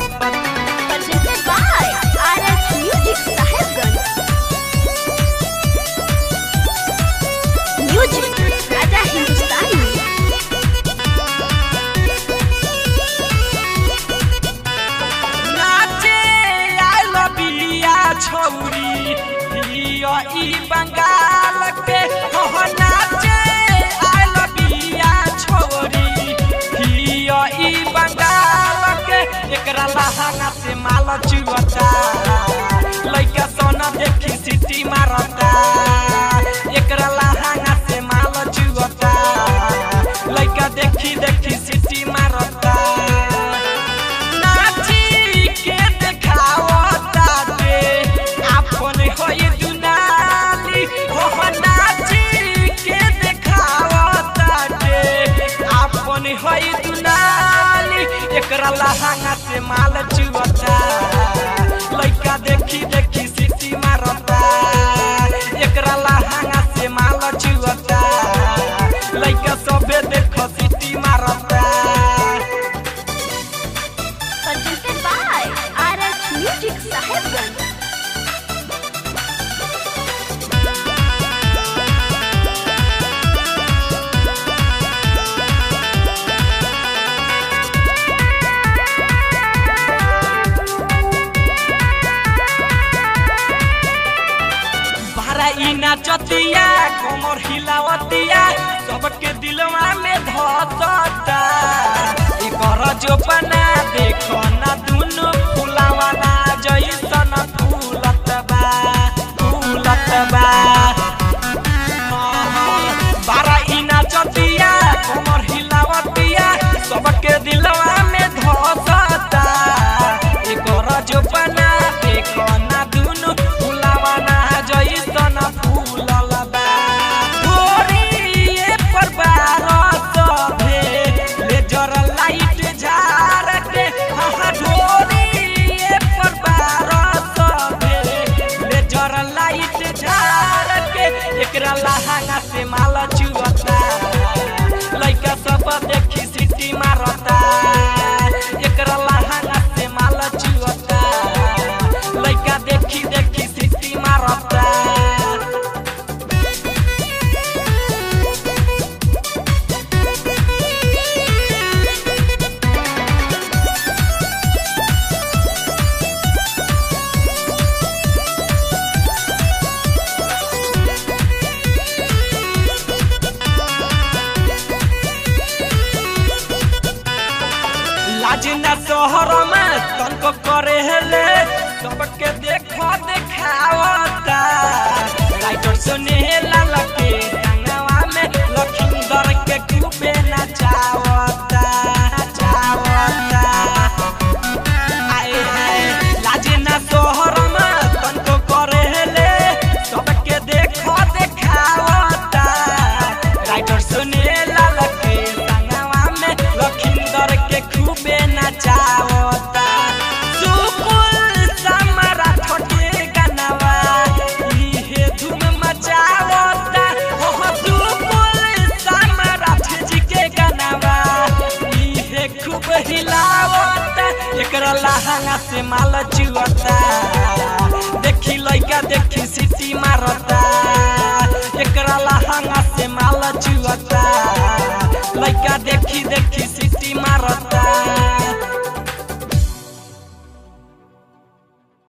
Presented by RS Music Sahibganj. Music Raja Hindustani. नाचे आइल बिया छौरी हिया ई बंगाल के हो नाचे आइल बिया छौरी हिया ई बंगाल के एकरा लहंगा से माल चुवता लइका सोना देखी सिटी मारता एकरा लहंगा से माल चुवता लइका देखी देखी सिटी मारता एकरा लहंगा से माल चुवता लइका देखी देखी सिटी मारता एकरा लहंगा से माल चुवता लइका सबे देखो सिटी मारता। Presented by RS Music Sahibganj. नाचतिया कमर हिलावतिया सबके दिलवा में धसता एकर जो बना देखो ना दुनु फुलावा ना जइसन फूलत बा बारा ई नाचतिया कमर हिलावतिया सबके दिलवा में धसता एकर जो बना देखो ना दुनु फुलावा ना जइसन लहंगा से माल चुवता लइका सब देखी सिटी मारता एकरा लहंगा से माल चुवता लइका देखी देखी सिटी मारता। लाजना शहर में तनको करे हेले सबके देखो देखावता राइटर सुने ललके संगवा में लखिंदर के खूबे नचावता आए है लाजना शहर में तनको करे हेले सबके देखो देखावता राइटर सुने ललके संगवा में लखिंदर के खूबे नचावता सुकुल समरा ठोके गनवा इहे धूम मचावता हो सुकुल समरा ठेके गनवा इहे खूब हिलावता एकरा लहंगा से माल चुवता देखी लइका देखी सिटी मारता एकरा लहंगा से माल चुवता लइका देखी देखी सिटी मार